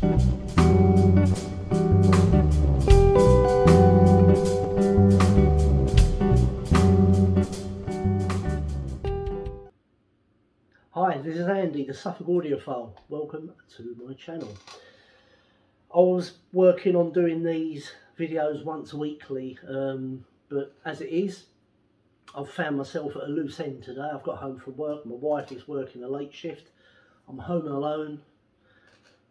Hi, this is Andy, the Suffolk Audiophile. Welcome to my channel. I was working on doing these videos once weekly, but as it is, I've found myself at a loose end today. I've got home from work, my wife is working a late shift, I'm home alone,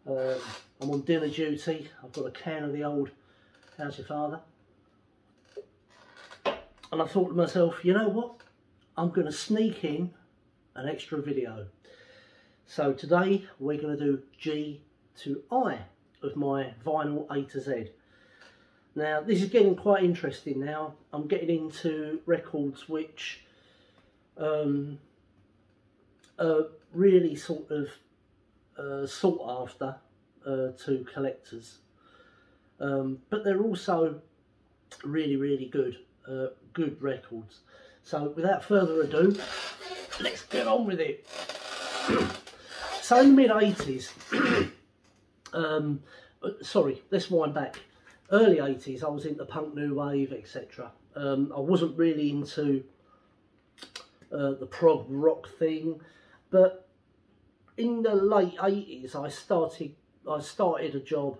I'm on dinner duty, I've got a can of the old How's Your Father? And I thought to myself, you know what, I'm going to sneak in an extra video. So today we're going to do G to I of my vinyl A to Z. Now this is getting quite interesting now. I'm getting into records which are really sort of sought after to collectors, but they're also really good good records. So without further ado, let's get on with it. So in the mid-80s, sorry, let's wind back. Early 80s, I was into punk, new wave, etc. I wasn't really into the prog rock thing, but in the late 80s, I started a job,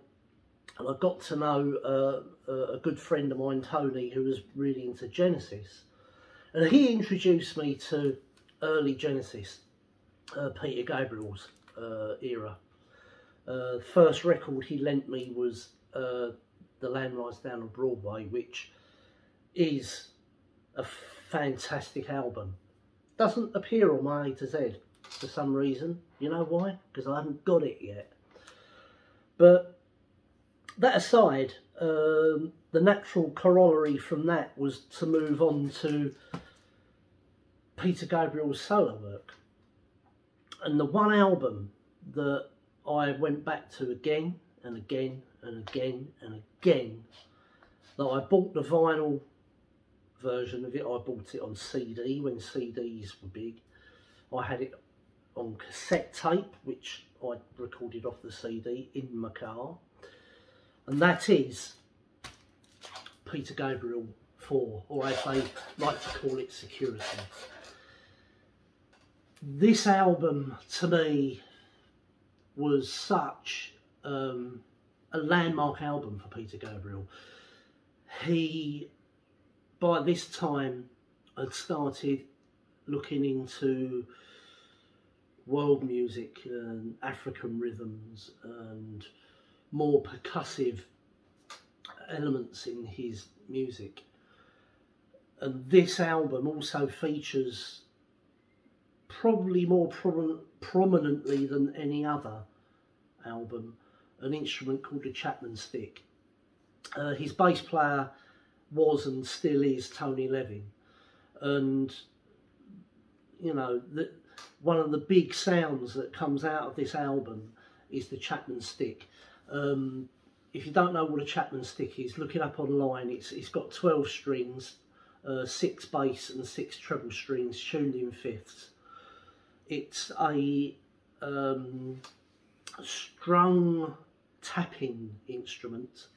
and I got to know a good friend of mine, Tony, who was really into Genesis, and he introduced me to early Genesis, Peter Gabriel's era. First record he lent me was The Lamb Lies Down on Broadway, which is a fantastic album. Doesn't appear on my A to Z for some reason. You know why? Because I haven't got it yet. But that aside, the natural corollary from that was to move on to Peter Gabriel's solo work. And the one album that I went back to again and again and again and again, that I bought the vinyl version of it. I bought it on CD when CDs were big. I had it on cassette tape, which I recorded off the CD in my car. And that is Peter Gabriel 4, or as they like to call it, Security. This album to me was such a landmark album for Peter Gabriel. He, by this time, had started looking into world music and African rhythms and more percussive elements in his music. And this album also features, probably more prominently than any other album, an instrument called the Chapman stick. His bass player was and still is Tony Levin, and you know, one of the big sounds that comes out of this album is the Chapman stick. If you don't know what a Chapman stick is, look it up online. It's got 12 strings, 6 bass and 6 treble strings tuned in fifths. It's a strung tapping instrument,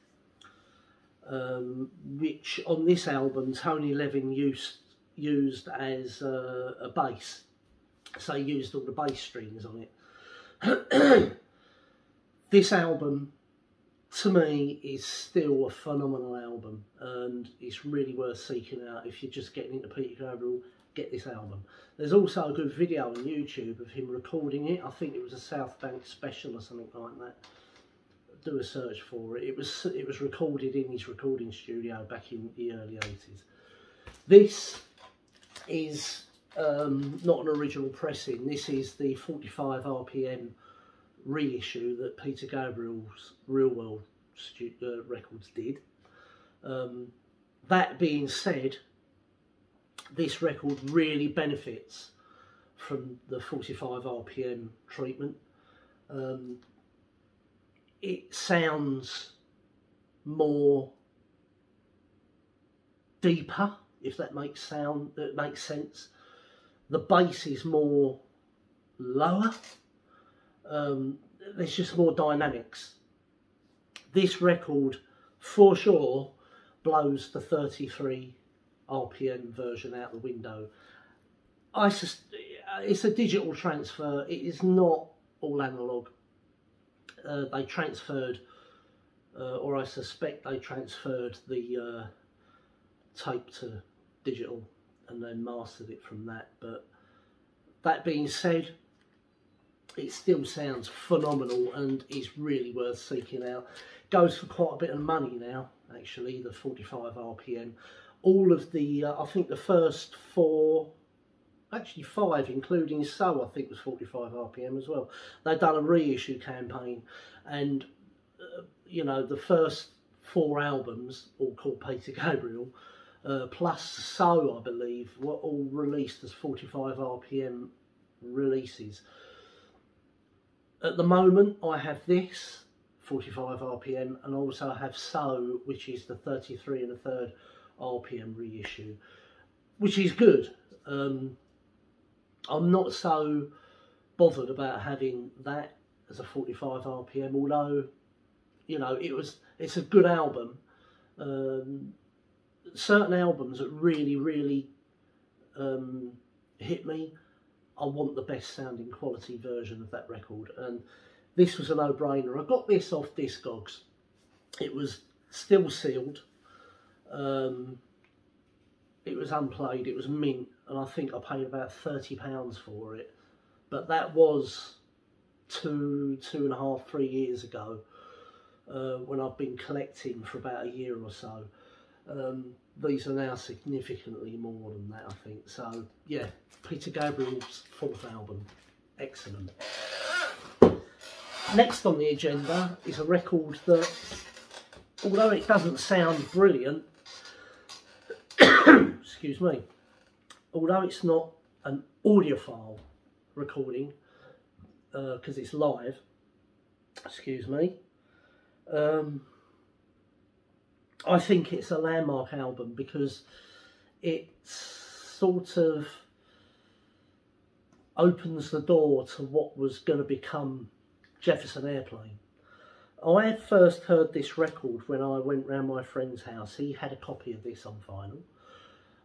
which on this album Tony Levin used as a bass. So he used all the bass strings on it. This album, to me, is still a phenomenal album, and it's really worth seeking out. If you're just getting into Peter Gabriel, get this album. There's also a good video on YouTube of him recording it. I think it was a South Bank special or something like that. Do a search for it. It was recorded in his recording studio back in the early 80s. This is not an original pressing. This is the 45 RPM reissue that Peter Gabriel's Real World Records did. That being said, this record really benefits from the 45 RPM treatment. It sounds more deeper, if that makes sense. The bass is more lower. There's just more dynamics this record for sure blows the 33 RPM version out the window. It's a digital transfer. It is not all analog. They transferred, or I suspect they transferred the tape to digital and then mastered it from that. But that being said, it still sounds phenomenal and is really worth seeking out. Goes for quite a bit of money now, actually, the 45 RPM. All of the, I think the first 4, actually 5, including So, I think was 45 RPM as well. They've done a reissue campaign, and you know, the first 4 albums, all called Peter Gabriel, plus So, I believe, were all released as 45 RPM releases. At the moment, I have this 45 RPM, and also have So, which is the 33 1/3 RPM reissue, which is good. I'm not so bothered about having that as a 45 RPM, although, you know, it's a good album. Certain albums that really hit me, I want the best sounding quality version of that record, and this was a no-brainer. I got this off Discogs. It was still sealed. It was unplayed, it was mint, and I think I paid about £30 for it. But that was 2.5, 3 years ago, when I've been collecting for about a year or so. These are now significantly more than that, I think. So, yeah, Peter Gabriel's 4th album. Excellent. Next on the agenda is a record that, although it doesn't sound brilliant, excuse me, although it's not an audiophile recording, because it's live, excuse me, I think it's a landmark album because it sort of opens the door to what was going to become Jefferson Airplane. I had first heard this record when I went round my friend's house. He had a copy of this on vinyl.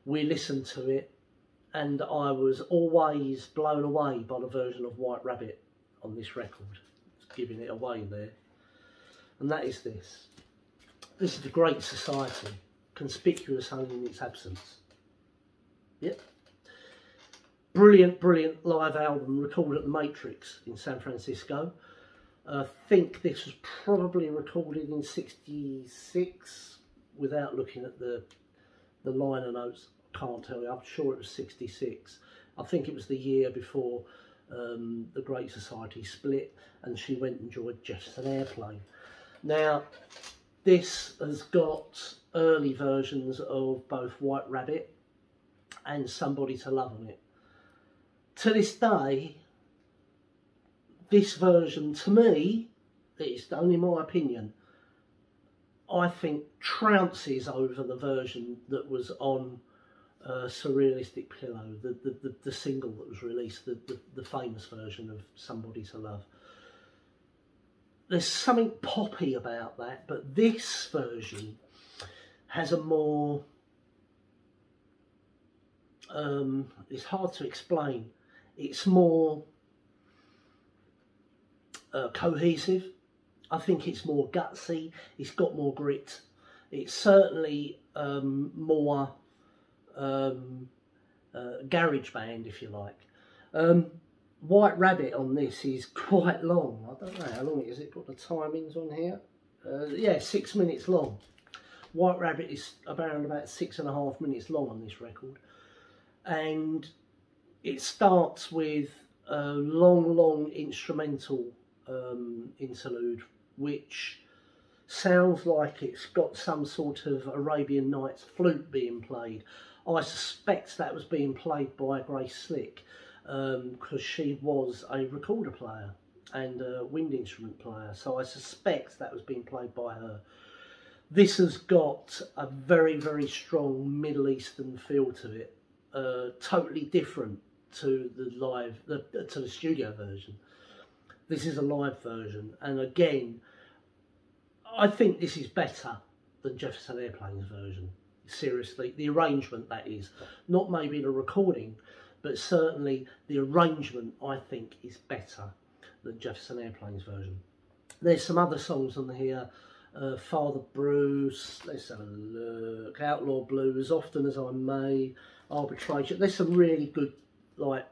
We listened to it, and I was always blown away by the version of White Rabbit on this record. It's giving it away there. And that is this. This is The Great Society, conspicuous only in its absence. Yep. Brilliant, brilliant live album recorded at the Matrix in San Francisco. I think this was probably recorded in '66 without looking at the liner notes. I can't tell you, I'm sure it was '66. I think it was the year before the Great Society split and she went and joined Jefferson Airplane. Now, this has got early versions of both White Rabbit and Somebody to Love on it. To this day, this version, to me, it's only my opinion, I think trounces over the version that was on Surrealistic Pillow, the single that was released, the famous version of Somebody to Love. There's something poppy about that, but this version has a more, it's hard to explain, it's more cohesive. I think it's more gutsy, it's got more grit, it's certainly more garage band, if you like. White Rabbit on this is quite long. I don't know how long it is. It got the timings on here. Yeah, 6 minutes long. White Rabbit is around about 6.5 minutes long on this record, and it starts with a long instrumental interlude, which sounds like it's got some sort of Arabian Nights flute being played. I suspect that was being played by Grace Slick, because she was a recorder player and a wind instrument player, so I suspect that was being played by her. This has got a very strong Middle Eastern feel to it, totally different to the studio version. This is a live version, and again, I think this is better than Jefferson Airplane's version. Seriously, the arrangement, that is, not maybe the recording, but certainly the arrangement, I think, is better than Jefferson Airplane's version. There's some other songs on here. Father Bruce, let's have a look. Outlaw Blues, Often As I May, Arbitration. There's some really good, like,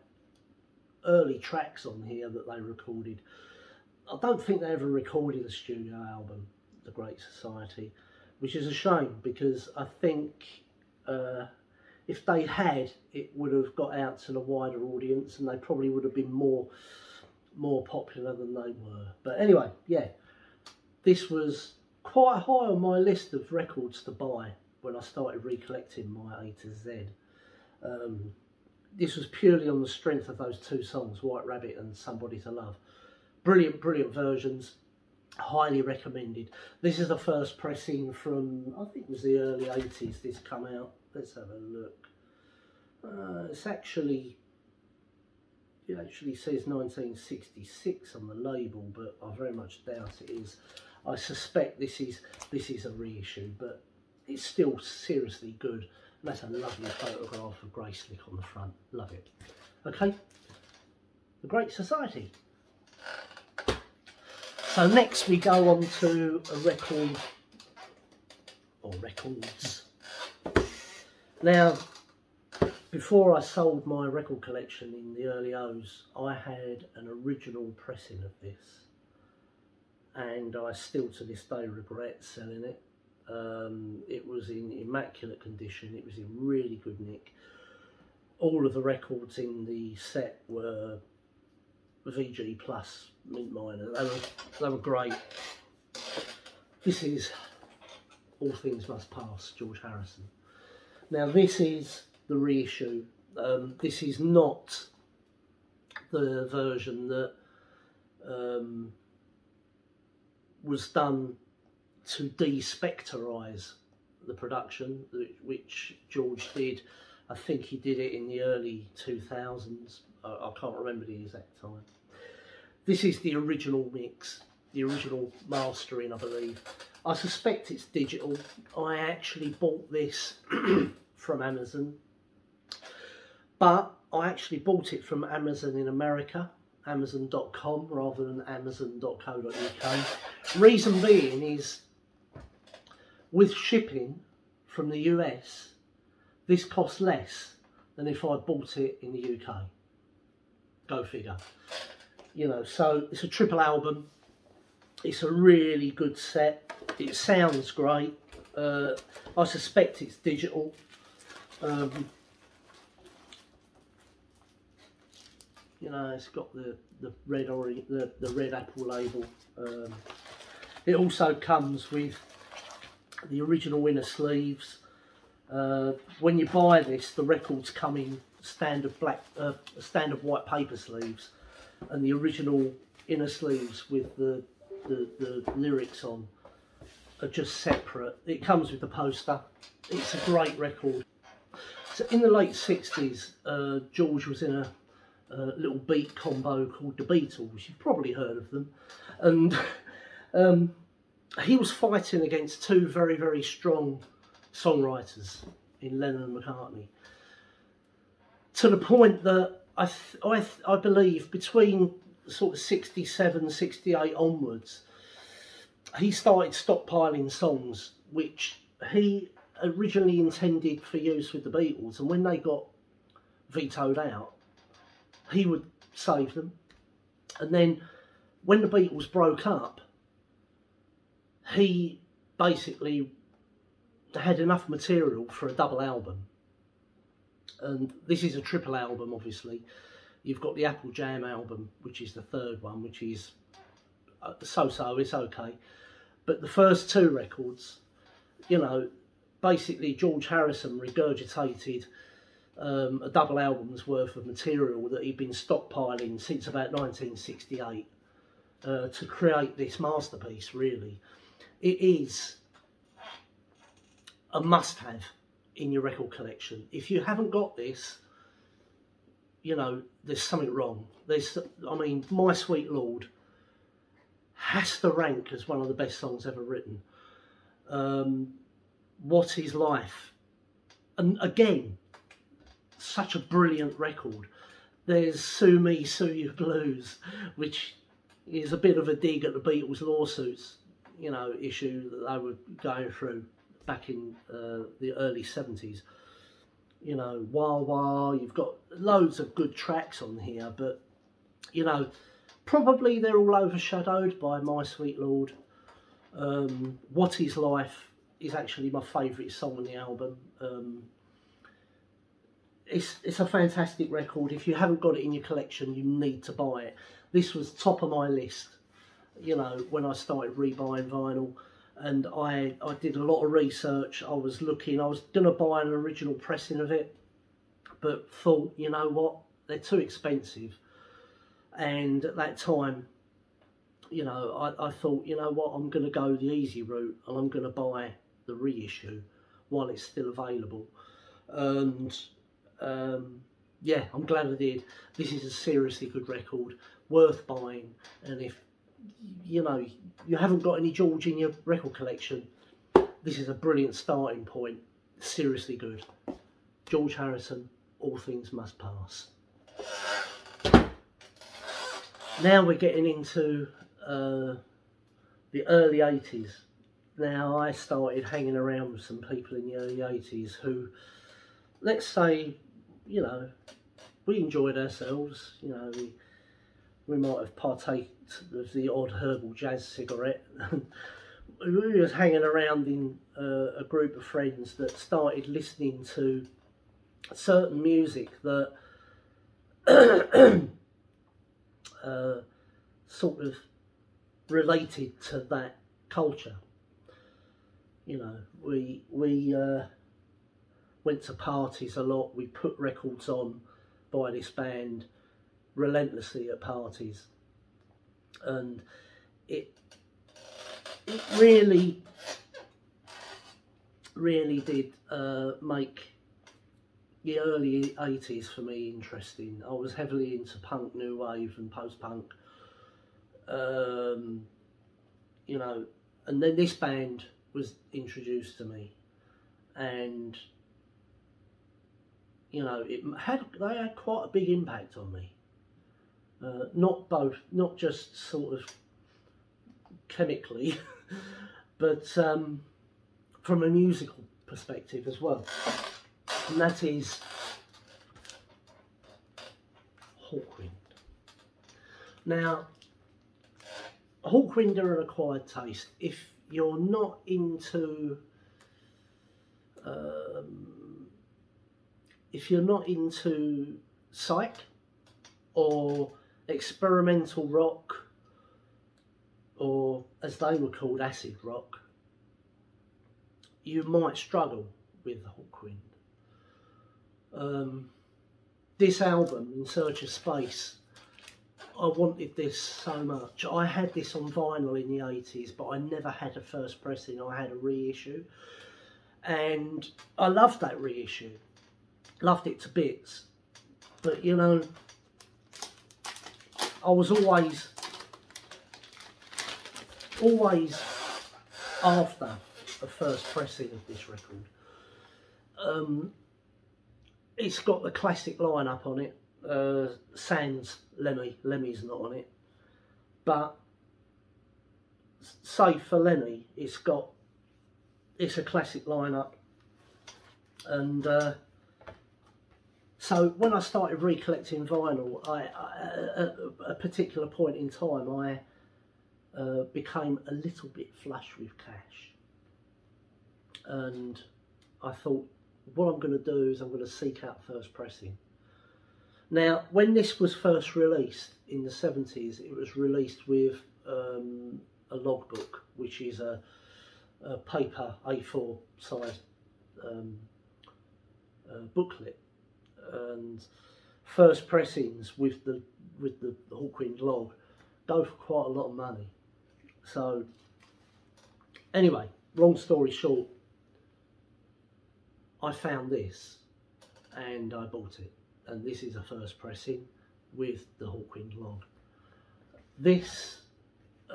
early tracks on here that they recorded. I don't think they ever recorded a studio album, The Great Society, which is a shame, because I think if they had, it would have got out to the wider audience, and they probably would have been more popular than they were. But anyway, yeah, this was quite high on my list of records to buy when I started recollecting my A to Z. This was purely on the strength of those two songs, White Rabbit and Somebody to Love. Brilliant, brilliant versions. Highly recommended. This is the first pressing from, I think it was the early 80s this come out. Let's have a look. It actually says 1966 on the label, but I very much doubt it is. I suspect this is a reissue, but it's still seriously good. And that's a lovely photograph of Grace Slick on the front. Love it. Okay, The Great Society. So next we go on to a record, or records. Now, before I sold my record collection in the early O's, I had an original pressing of this, and I still to this day regret selling it. It was in immaculate condition, it was in really good nick. All of the records in the set were VG plus mint minor. They were great. This is All Things Must Pass, George Harrison. Now this is the reissue. This is not the version that was done to de-spectorise the production, which George did. I think he did it in the early 2000s. I can't remember the exact time. This is the original mix, the original mastering, I believe. I suspect it's digital. I actually bought this from Amazon, but I actually bought it from Amazon in America, Amazon.com rather than Amazon.co.uk. Reason being is, with shipping from the US, this costs less than if I bought it in the UK. Go figure. You know, so it's a triple album. It's a really good set. It sounds great. I suspect it's digital. You know, it's got the red apple label. It also comes with the original inner sleeves. When you buy this, the records come in standard white paper sleeves, and the original inner sleeves with the lyrics on are just separate. It comes with the poster. It's a great record. So in the late 60s, George was in a little beat combo called the Beatles. You've probably heard of them. And he was fighting against two very, very strong songwriters in Lennon and McCartney, to the point that I believe between sort of 67, 68 onwards, he started stockpiling songs which he originally intended for use with the Beatles, and when they got vetoed out, he would save them. And then when the Beatles broke up, he basically had enough material for a double album. And this is a triple album, obviously. You've got the Apple Jam album, which is the third one, which is so-so, it's okay. But the first two records, you know, basically George Harrison regurgitated a double album's worth of material that he'd been stockpiling since about 1968 to create this masterpiece, really. It is a must-have in your record collection. If you haven't got this, you know, there's something wrong. I mean, My Sweet Lord has to rank as one of the best songs ever written. What Is Life? And again, such a brilliant record. There's Sue Me, Sue You Blues, which is a bit of a dig at the Beatles lawsuits, you know, issue that they were going through back in the early 70s. You know, Wah Wah, you've got loads of good tracks on here, but, you know, probably they're all overshadowed by My Sweet Lord. What Is Life is actually my favourite song on the album. It's a fantastic record. If you haven't got it in your collection, you need to buy it. This was top of my list, you know, when I started rebuying vinyl. And I did a lot of research. I was going to buy an original pressing of it, but thought, you know what, they're too expensive. And at that time, you know, I thought, you know what, I'm going to go the easy route and I'm going to buy the reissue while it's still available. And yeah, I'm glad I did. This is a seriously good record, worth buying. And if, you know, you haven't got any George in your record collection, this is a brilliant starting point. Seriously good. George Harrison, All Things Must Pass. Now we're getting into the early 80s. Now, I started hanging around with some people in the early 80s who, let's say, you know, we enjoyed ourselves. You know, we might have partaked of the odd herbal jazz cigarette. We was hanging around in a group of friends that started listening to certain music that sort of related to that culture. You know, we went to parties a lot. We put records on by this band relentlessly at parties, and it really did make the early 80s for me interesting. I was heavily into punk, new wave and post-punk, you know, and then this band was introduced to me, and you know, they had quite a big impact on me. Not just sort of chemically, but from a musical perspective as well. And that is Hawkwind. Now, Hawkwind are an acquired taste. If you're not into psych or experimental rock, or as they were called, acid rock, you might struggle with Hawkwind. This album, In Search of Space, I wanted this so much. I had this on vinyl in the 80s, but I never had a first pressing. I had a reissue, and I loved that reissue. Loved it to bits. But you know, I was always after a first pressing of this record. It's got the classic lineup on it. Sans Lemmy's not on it, but save for Lemmy, it's a classic lineup. And so when I started recollecting vinyl, at a particular point in time, I became a little bit flush with cash, and I thought, what I'm going to do is I'm going to seek out first pressing. Now, when this was first released in the 70s, it was released with a logbook, which is a paper A4 size booklet, and first pressings with the Hawkwind log go for quite a lot of money. So anyway, long story short, I found this and I bought it, and this is a first pressing with the Hawkwind log. This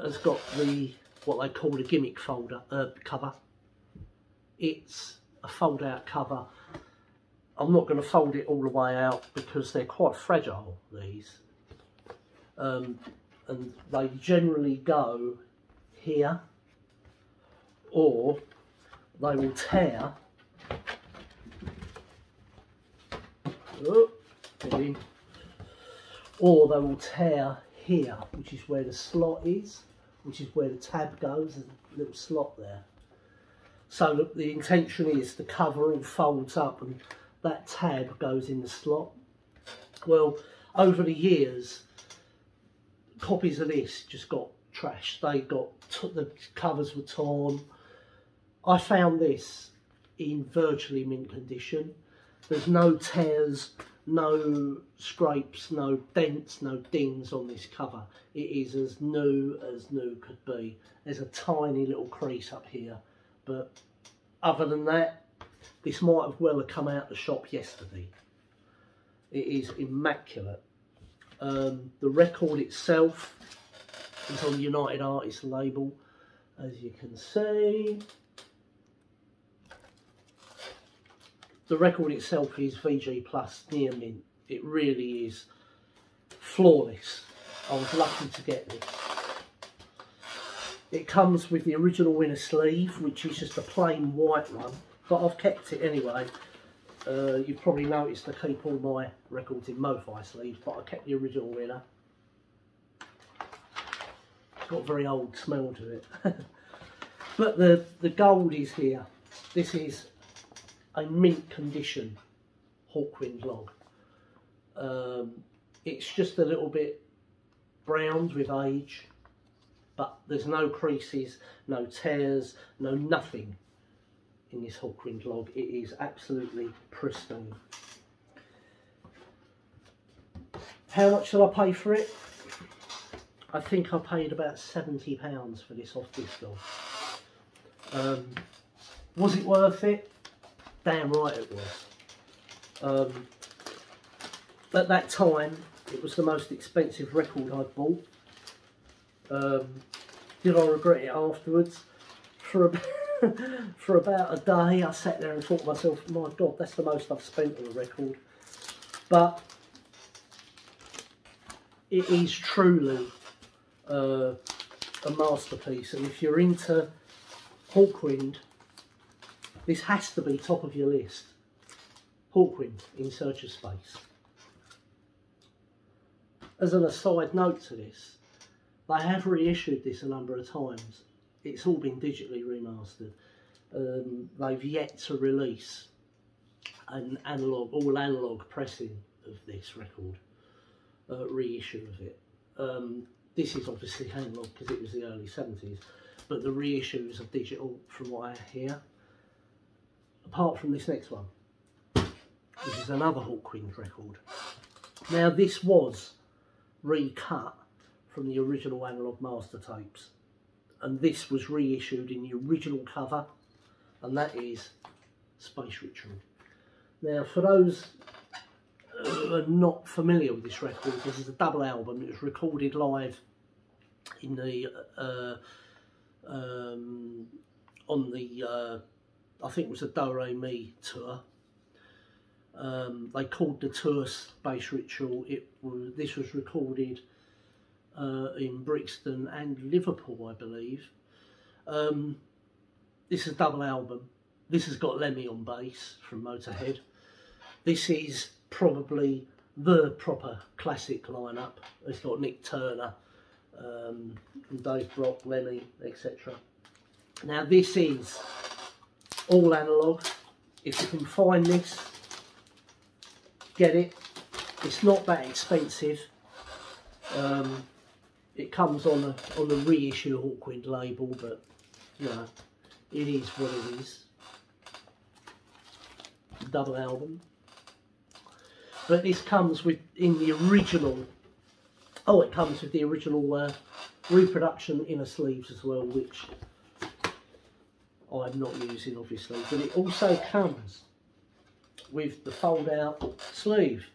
has got the what they call a gimmick folder cover. It's a fold out cover. I'm not going to fold it all the way out because they're quite fragile, these, and they generally go here, or they will tear. Oh, get in. Or they will tear here, which is where the slot is, which is where the tab goes. There's a little slot there. So the intention is the cover all folds up and that tab goes in the slot. Well, over the years, copies of this just got trashed. They got, the covers were torn. I found this in virtually mint condition. There's no tears, no scrapes, no dents, no dings on this cover. It is as new could be. There's a tiny little crease up here, but other than that, this might have well have come out the shop yesterday. It is immaculate. The record itself is on the United Artists label, as you can see. The record itself is VG Plus near mint. It really is flawless. I was lucky to get this. It comes with the original inner sleeve, which is just a plain white one, but I've kept it anyway. You've probably noticed I keep all my records in MoFi sleeves, but I kept the original inner. It's got a very old smell to it. But the gold is here. This is a mint condition Hawkwind log. It's just a little bit browned with age, but there's no creases, no tears, no nothing in this Hawkwind log. It is absolutely pristine. How much did I pay for it? I think I paid about £70 for this off Discog. Was it worth it? Damn right it was. At that time, it was the most expensive record I'd bought. Did I regret it afterwards? For about a day, I sat there and thought to myself, my God, that's the most I've spent on a record. But it is truly a masterpiece, and if you're into Hawkwind, this has to be top of your list. Hawkwind, In Search of Space. As an aside note to this, they have reissued this a number of times. It's all been digitally remastered. They've yet to release an all analog pressing of this record, reissue of it. This is obviously analog because it was the early 70s, but the reissues are digital from what I hear. Apart from this next one, which is another Hawkwind record. Now this was recut from the original analog master tapes, and this was reissued in the original cover, and that is Space Ritual. Now for those who are not familiar with this record, this is a double album. It was recorded live in the on the I think it was a Do Re Mi tour. They called the tour Space Ritual. This was recorded in Brixton and Liverpool, I believe. This is a double album. This has got Lemmy on bass from Motorhead. This is probably the proper classic lineup. It's got Nick Turner, Dave Brock, Lemmy, etc. Now this is all analog. If you can find this, get it. It's not that expensive. It comes on a reissue Hawkwind label, but you know, it is what it is. Double album. But this comes with in the original. Oh, it comes with the original reproduction inner sleeves as well, which I'm not using obviously, but it also comes with the fold out sleeve,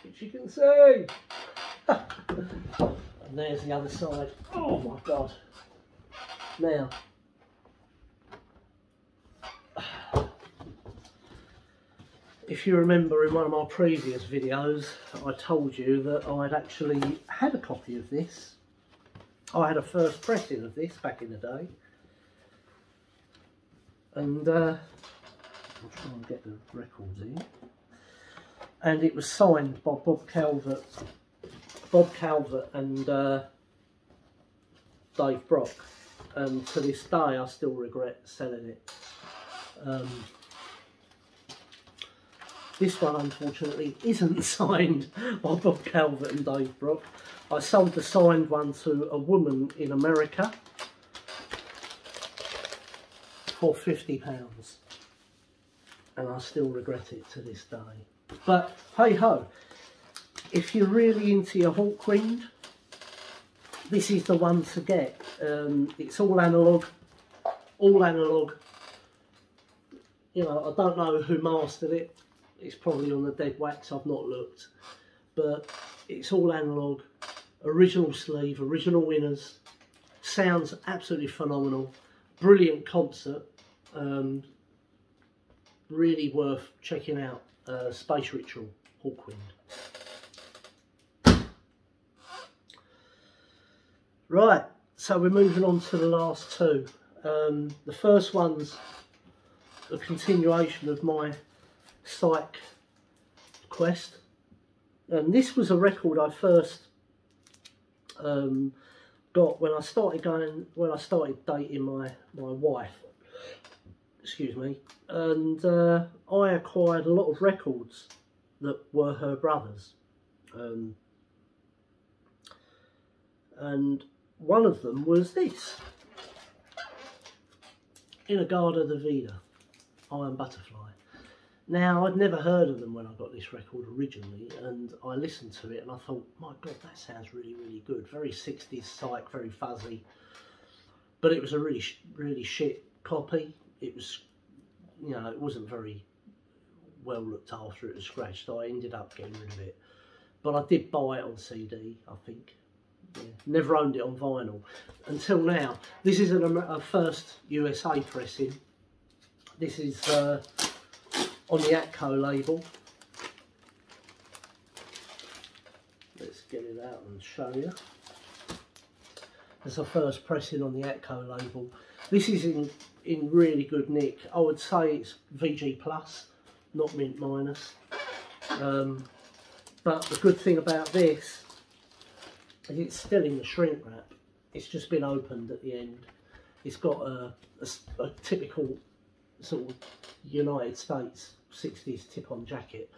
which you can see. And there's the other side. Oh my God. Now, if you remember in one of my previous videos, I told you that I'd actually had a copy of this. I had a first pressing of this back in the day. And I'll try and get the records in. And it was signed by Bob Calvert and Dave Brock. And to this day I still regret selling it. This one unfortunately isn't signed by Bob Calvert and Dave Brock. I sold the signed one to a woman in America for £50, and I still regret it to this day. But hey ho, if you're really into your Hawkwind, this is the one to get. It's all analog, all analog. You know, I don't know who mastered it. It's probably on the dead wax, I've not looked. But it's all analog, original sleeve, original winners. Sounds absolutely phenomenal. Brilliant concert. Really worth checking out. Space Ritual, Hawkwind. Right, so we're moving on to the last two. The first one's a continuation of my Issak quest, and this was a record I first got when I started dating my wife. Excuse me, and I acquired a lot of records that were her brother's, and one of them was this, In a Garda da Vida, Iron Butterfly. Now, I'd never heard of them when I got this record originally, and I listened to it and I thought, my God, that sounds really, really good. Very 60s psych, very fuzzy, but it was a really shit copy. It was, you know, it wasn't very well looked after. It was scratched, so I ended up getting rid of it. But I did buy it on CD, I think. Yeah. Never owned it on vinyl until now. This is a first USA pressing. This is on the Atco label. Let's get it out and show you. It's a first pressing on the Atco label. This is in really good nick. I would say it's VG plus, not mint minus. But the good thing about this is it's still in the shrink wrap. It's just been opened at the end. It's got a typical sort of United States 60s tip-on jacket.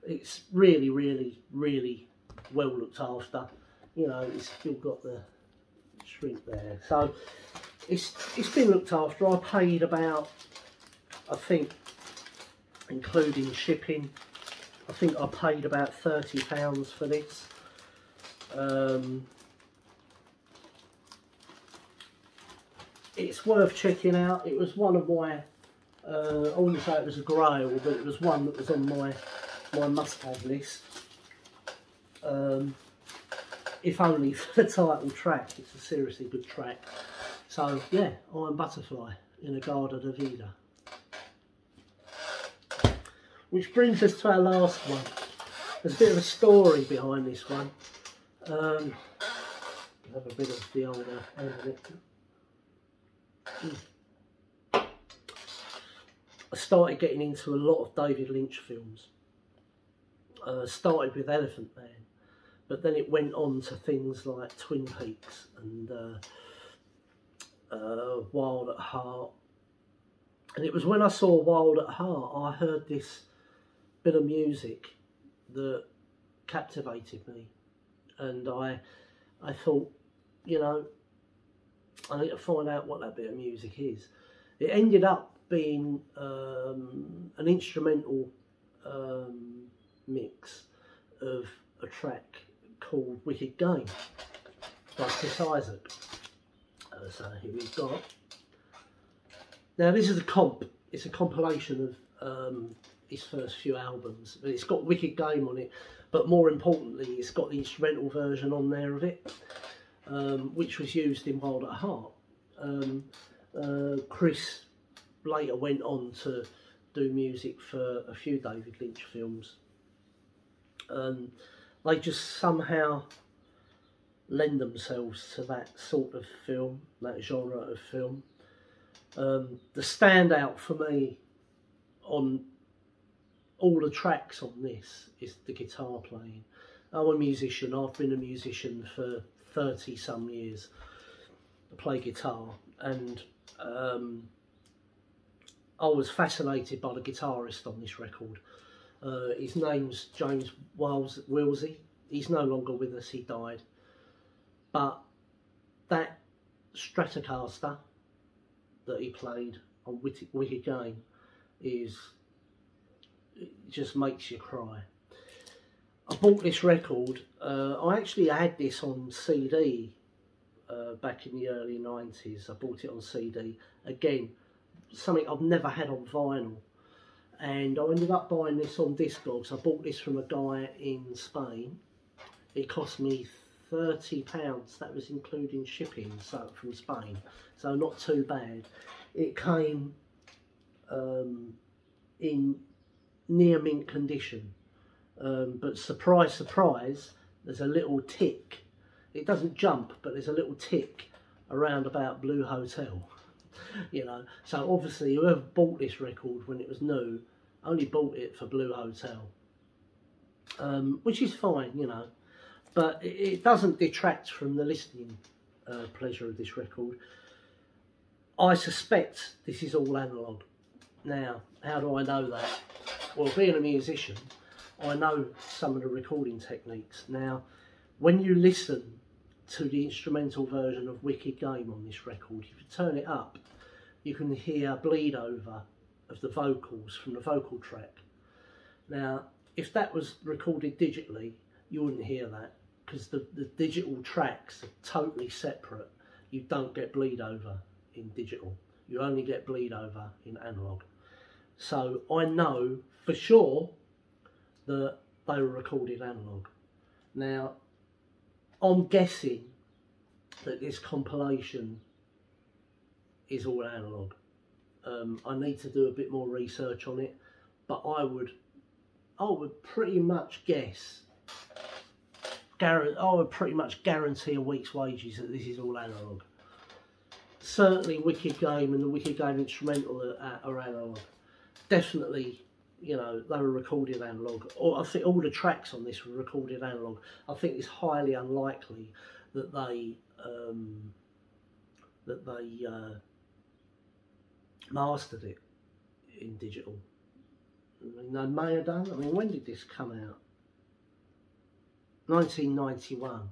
It's really, really, really well looked after. You know, it's still got the shrink there. So it's been looked after. I paid about, I think, including shipping, I think I paid about £30 for this. It's worth checking out. It was one of my, I wouldn't say it was a grail, but it was one that was on my must-have list. If only for the title track. It's a seriously good track. So yeah, Iron Butterfly, In a Garda da Vida. Which brings us to our last one. There's a bit of a story behind this one. Have a bit of the older end of it. I started getting into a lot of David Lynch films. Started with Elephant Man, but then it went on to things like Twin Peaks and Wild at Heart. And it was when I saw Wild at Heart, I heard this bit of music that captivated me, and I thought, you know, I need to find out what that bit of music is. It ended up being an instrumental mix of a track called Wicked Game by Issak. So here we've got. Now this is a comp. It's a compilation of his first few albums. But it's got Wicked Game on it, but more importantly, it's got the instrumental version on there of it, which was used in Wild at Heart. Chris later went on to do music for a few David Lynch films. They just somehow lend themselves to that sort of film, that genre of film. The standout for me on all the tracks on this is the guitar playing. I'm a musician. I've been a musician for 30 some years. I play guitar, and I was fascinated by the guitarist on this record. His name's James Wilsey. He's no longer with us, he died. But that Stratocaster that he played on Wicked Game it just makes you cry. I bought this record, I actually had this on CD back in the early 90s. I bought it on CD, again, something I've never had on vinyl. And I ended up buying this on Discogs. I bought this from a guy in Spain. It cost me £30, that was including shipping, so from Spain, so not too bad. It came in near mint condition, but surprise, surprise, there's a little tick. It doesn't jump, but there's a little tick around about Blue Hotel, you know. So obviously whoever bought this record when it was new only bought it for Blue Hotel, which is fine, you know. But it doesn't detract from the listening pleasure of this record. I suspect this is all analogue. Now, how do I know that? Well, being a musician, I know some of the recording techniques. Now, when you listen to the instrumental version of Wicked Game on this record, if you turn it up, you can hear bleed over of the vocals from the vocal track. Now, if that was recorded digitally, you wouldn't hear that, because the digital tracks are totally separate. You don't get bleed over in digital. You only get bleed over in analog. So I know for sure that they were recorded analog. Now, I'm guessing that this compilation is all analog. I need to do a bit more research on it, but I would pretty much guess, I would pretty much guarantee a week's wages that this is all analog. Certainly Wicked Game and the Wicked Game instrumental are analog. Definitely, you know, they were recorded analog. Or I think all the tracks on this were recorded analog. I think it's highly unlikely that they mastered it in digital. I mean, they may have done. I mean, when did this come out? 1991.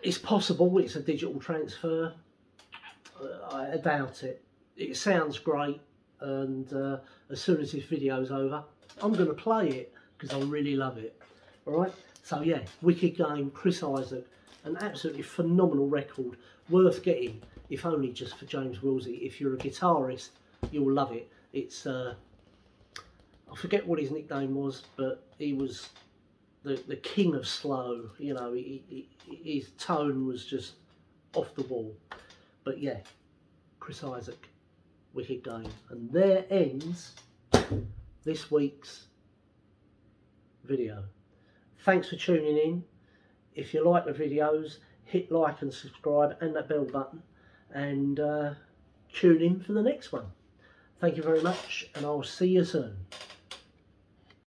It's possible it's a digital transfer. I doubt it. It sounds great, and as soon as this video's over, I'm going to play it because I really love it. Alright, so yeah, Wicked Game, Chris Isaac, an absolutely phenomenal record, worth getting, if only just for James Wilsey. If you're a guitarist, you'll love it. It's I forget what his nickname was, but he was the king of slow. You know, his tone was just off the wall. But yeah, Chris Isaac, Wicked Game. And there ends this week's video. Thanks for tuning in. If you like the videos, hit like and subscribe and that bell button, and tune in for the next one. Thank you very much, and I'll see you soon.